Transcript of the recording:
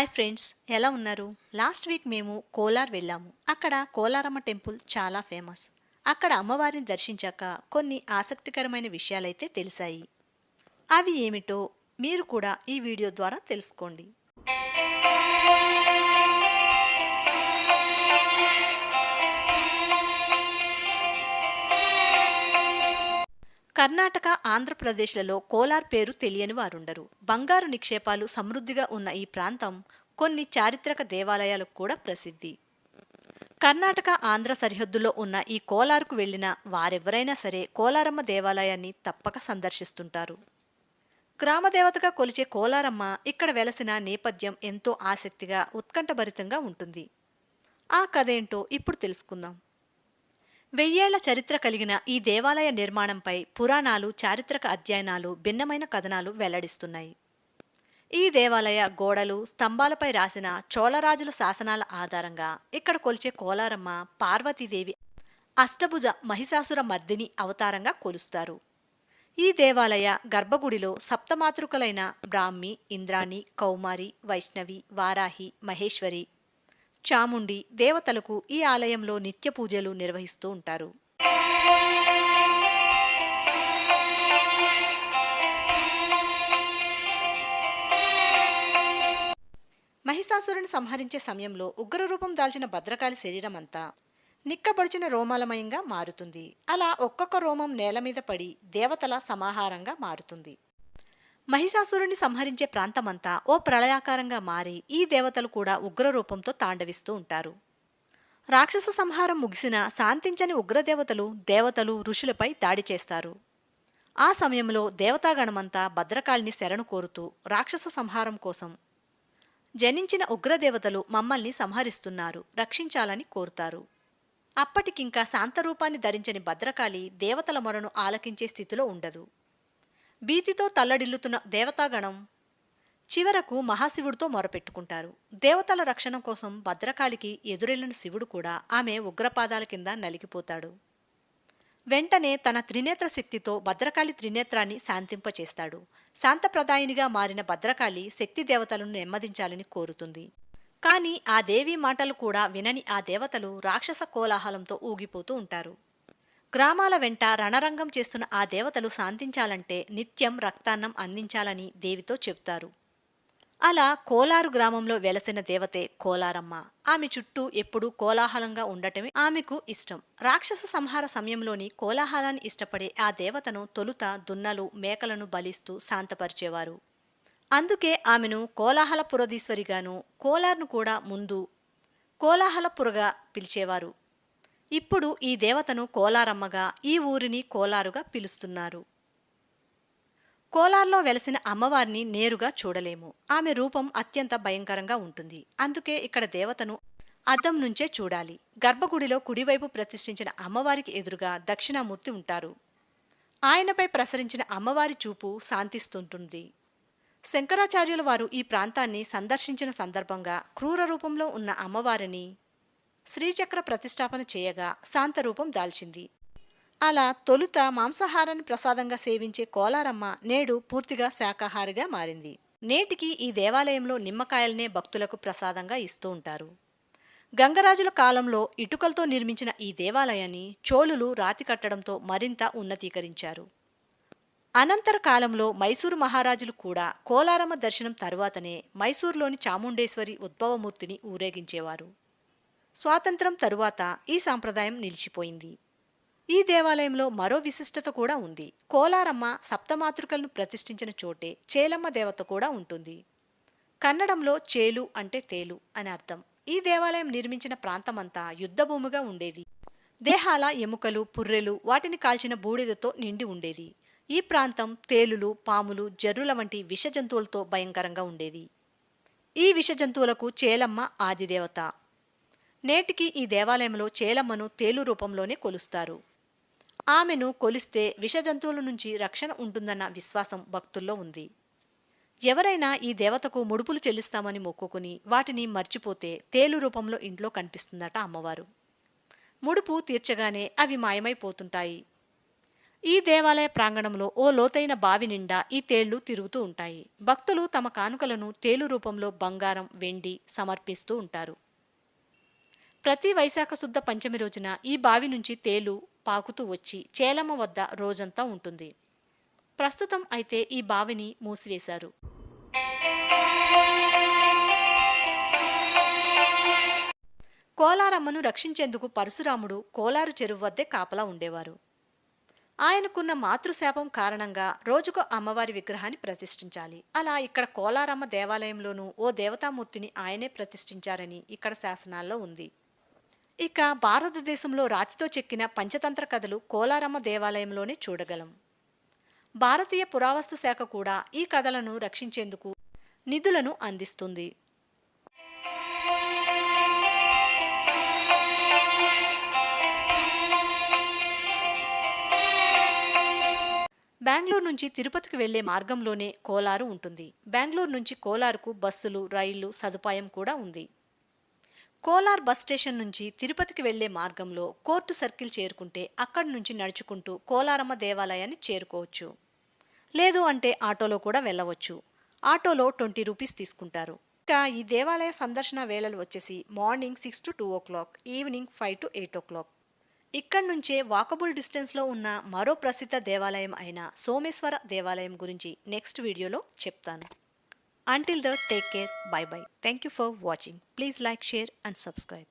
Hi friends, ఎలా ఉన్నారు? Last week మేము కోలార్ వెళ్ళాము. అక్కడ కోలారమ్మ టెంపుల్ చాలా ఫేమస్. అక్కడ అమ్మవారిని దర్శించాక కొన్ని ఆసక్తికరమైన విషయాలైతే తెలిసాయి. అవి ఏమిటో మీరు కూడా ఈ వీడియో ద్వారా తెలుసుకోండి. కర్ణాటక, ఆంధ్రప్రదేశ్లలో కోలార్ పేరు తెలియని వారుండరు. బంగారు నిక్షేపాలు సమృద్ధిగా ఉన్న ఈ ప్రాంతం కొన్ని చారిత్రక దేవాలయాలకు కూడా ప్రసిద్ధి. కర్ణాటక, ఆంధ్ర సరిహద్దులో ఉన్న ఈ కోలార్కు వెళ్లిన వారెవరైనా సరే కోలారమ్మ దేవాలయాన్ని తప్పక సందర్శిస్తుంటారు. గ్రామదేవతగా కొలిచే కోలారమ్మ ఇక్కడ వెలసిన నేపథ్యం ఎంతో ఆసక్తిగా, ఉత్కంఠభరితంగా ఉంటుంది. ఆ కథేంటో ఇప్పుడు తెలుసుకుందాం. వెయ్యేళ్ల చరిత్ర కలిగిన ఈ దేవాలయ నిర్మాణంపై పురాణాలు, చారిత్రక అధ్యయనాలు, భిన్నమైన కథనాలు వెల్లడిస్తున్నాయి. ఈ దేవాలయ గోడలు, స్తంభాలపై రాసిన చోళరాజుల శాసనాల ఆధారంగా ఇక్కడ కొలిచే కోలారమ్మ పార్వతీదేవి అష్టభుజ మహిషాసుర మర్దిని అవతారంగా కొలుస్తారు. ఈ దేవాలయ గర్భగుడిలో సప్తమాతృకలైన బ్రాహ్మి, ఇంద్రాణి, కౌమారి, వైష్ణవి, వారాహి, మహేశ్వరి, చాముండి దేవతలకు ఈ ఆలయంలో నిత్య పూజలు నిర్వహిస్తూ ఉంటారు. మహిషాసురుని సంహరించే సమయంలో ఉగ్రరూపం దాల్చిన భద్రకాళి శరీరమంతా నిక్కబడిచిన రోమాలమయంగా మారుతుంది. అలా ఒక్కొక్క రోమం నేల మీద పడి దేవతల సమాహారంగా మారుతుంది. మహిషాసురుని సంహరించే ప్రాంతమంతా ఓ ప్రళయాకారంగా మారి ఈ దేవతలు కూడా ఉగ్రరూపంతో తాండవిస్తూ ఉంటారు. రాక్షస సంహారం ముగిసిన శాంతించని ఉగ్రదేవతలు ఋషులపై దాడి చేస్తారు. ఆ సమయంలో దేవతాగణమంతా భద్రకాళిని శరణు కోరుతూ రాక్షస సంహారం కోసం జనించిన ఉగ్రదేవతలు మమ్మల్ని సంహరిస్తున్నారు, రక్షించాలని కోరుతారు. అప్పటికింకా శాంతరూపాన్ని ధరించని భద్రకాళి దేవతల మొరను ఆలకించే స్థితిలో ఉండదు. భీతితో తల్లడిల్లుతున్న దేవతాగణం చివరకు మహాశివుడితో మొరపెట్టుకుంటారు. దేవతల రక్షణ కోసం భద్రకాళికి ఎదురెళ్లిన శివుడు కూడా ఆమె ఉగ్రపాదాల కింద నలిగిపోతాడు. వెంటనే తన త్రినేత్ర శక్తితో భద్రకాళి త్రినేత్రాన్ని శాంతింపచేస్తాడు. శాంతప్రదాయినిగా మారిన భద్రకాళి శక్తి దేవతలను నెమ్మదించాలని కోరుతుంది. కాని ఆ దేవి మాటలు కూడా వినని ఆ దేవతలు రాక్షస కోలాహలంతో ఊగిపోతూ ఉంటారు. గ్రామాల వెంట రణరంగం చేస్తున్న ఆ దేవతలు శాంతించాలంటే నిత్యం రక్తాన్నం అందించాలని దేవితో చెబుతారు. అలా కోలారు గ్రామంలో వెలసిన దేవతే కోలారమ్మ. ఆమె చుట్టూ ఎప్పుడూ కోలాహలంగా ఉండటమే ఆమెకు ఇష్టం. రాక్షస సంహార సమయంలోని కోలాహలాన్ని ఇష్టపడే ఆ దేవతను తొలుత దున్నలు, మేకలను బలిస్తూ శాంతపరిచేవారు. అందుకే ఆమెను కోలాహలపురధీశ్వరిగాను, కోలార్ను కూడా ముందు కోలాహలపురగా పిలిచేవారు. ఇప్పుడు ఈ దేవతను కోలారమ్మగా, ఈ ఊరిని కోలారుగా పిలుస్తున్నారు. కోలార్లో వెలసిన అమ్మవారిని నేరుగా చూడలేము. ఆమె రూపం అత్యంత భయంకరంగా ఉంటుంది. అందుకే ఇక్కడ దేవతను అద్దం నుంచే చూడాలి. గర్భగుడిలో కుడివైపు ప్రతిష్ఠించిన అమ్మవారికి ఎదురుగా దక్షిణామూర్తి ఉంటారు. ఆయనపై ప్రసరించిన అమ్మవారి చూపు శాంతిస్తుంటుంది. శంకరాచార్యుల వారు ఈ ప్రాంతాన్ని సందర్శించిన సందర్భంగా క్రూర రూపంలో ఉన్న అమ్మవారిని శ్రీచక్ర ప్రతిష్టాపన చేయగా శాంతరూపం దాల్చింది. అలా తొలుత మాంసాహారాన్ని ప్రసాదంగా సేవించే కోలారమ్మ నేడు పూర్తిగా శాకాహారిగా మారింది. నేటికి ఈ దేవాలయంలో నిమ్మకాయలనే భక్తులకు ప్రసాదంగా ఇస్తూ ఉంటారు. గంగరాజుల కాలంలో ఇటుకలతో నిర్మించిన ఈ దేవాలయాన్ని చోళులు రాతి కట్టడంతో మరింత ఉన్నతీకరించారు. అనంతర కాలంలో మైసూరు మహారాజులు కూడా కోలారమ్మ దర్శనం తరువాతనే మైసూరులోని చాముండేశ్వరి ఉద్భవమూర్తిని ఊరేగించేవారు. స్వాతంత్రం తరువాత ఈ సాంప్రదాయం నిలిచిపోయింది. ఈ దేవాలయంలో మరో విశిష్టత కూడా ఉంది. కోలారమ్మ సప్తమాతృకలను ప్రతిష్ఠించిన చోటే చేలమ్మ దేవత కూడా ఉంటుంది. కన్నడంలో చేలు అంటే తేలు అని అర్థం. ఈ దేవాలయం నిర్మించిన ప్రాంతమంతా యుద్ధభూమిగా ఉండేది. దేహాల ఎముకలు, పుర్రెలు, వాటిని కాల్చిన బూడిదతో నిండి ఉండేది. ఈ ప్రాంతం తేలులు, పాములు, జర్రుల వంటి విష జంతువులతో భయంకరంగా ఉండేది. ఈ విష జంతువులకు చేలమ్మ ఆదిదేవత. నేటికి ఈ దేవాలయంలో చేలమ్మను తేలు రూపంలోనే కొలుస్తారు. ఆమెను కొలిస్తే విష జంతువుల నుంచి రక్షణ ఉంటుందన్న విశ్వాసం భక్తుల్లో ఉంది. ఎవరైనా ఈ దేవతకు ముడుపులు చెల్లిస్తామని మొక్కుకుని వాటిని మర్చిపోతే తేలు రూపంలో ఇంట్లో కనిపిస్తుందట అమ్మవారు. ముడుపు తీర్చగానే అవి మాయమైపోతుంటాయి. ఈ దేవాలయ ప్రాంగణంలో ఓ లోతైన బావి నిండా ఈ తేళ్లు తిరుగుతూ ఉంటాయి. భక్తులు తమ కానుకలను తేలు రూపంలో బంగారం, వెండి సమర్పిస్తూ ఉంటారు. ప్రతి వైశాఖ శుద్ధ పంచమి రోజున ఈ బావి నుంచి తేలు పాకుతూ వచ్చి చేలమ్మ వద్ద రోజంతా ఉంటుంది. ప్రస్తుతం అయితే ఈ బావిని మూసివేశారు. కోలారమ్మను రక్షించేందుకు పరశురాముడు కోలారు చెరువు వద్దే కాపలా ఉండేవారు. ఆయనకున్న మాతృశాపం కారణంగా రోజుకు అమ్మవారి విగ్రహాన్ని ప్రతిష్ఠించాలి. అలా ఇక్కడ కోలారమ్మ దేవాలయంలోనూ ఓ దేవతామూర్తిని ఆయనే ప్రతిష్ఠించారని ఇక్కడ శాసనాల్లో ఉంది. ఇక భారతదేశంలో రాతితో చెక్కిన పంచతంత్ర కథలు కోలారమ్మ దేవాలయంలోనే చూడగలం. భారతీయ పురావస్తు శాఖ కూడా ఈ కథలను రక్షించేందుకు నిధులను అందిస్తుంది. బెంగళూరు నుంచి తిరుపతికి వెళ్లే మార్గంలోనే కోలారు ఉంటుంది. బెంగళూరు నుంచి కోలారుకు బస్సులు, రైళ్లు సదుపాయం కూడా ఉంది. కోలార్ బస్ స్టేషన్ నుంచి తిరుపతికి వెళ్లే మార్గంలో కోర్టు సర్కిల్ చేరుకుంటే అక్కడి నుంచి నడుచుకుంటూ కోలారమ్మ దేవాలయాన్ని చేరుకోవచ్చు. లేదు అంటే ఆటోలో కూడా వెళ్ళవచ్చు. ఆటోలో 20 రూపీస్ తీసుకుంటారు. ఇంకా ఈ దేవాలయ సందర్శన వేళలు వచ్చేసి morning 6 to 2 o'clock, evening 5 to 8 o'clock. ఇక్కడి నుంచే వాకబుల్ డిస్టెన్స్లో ఉన్న మరో ప్రసిద్ధ దేవాలయం అయిన సోమేశ్వర దేవాలయం గురించి నెక్స్ట్ వీడియోలో చెప్తాను. Until then, take care. Bye bye. Thank you for watching. Please like, share and subscribe.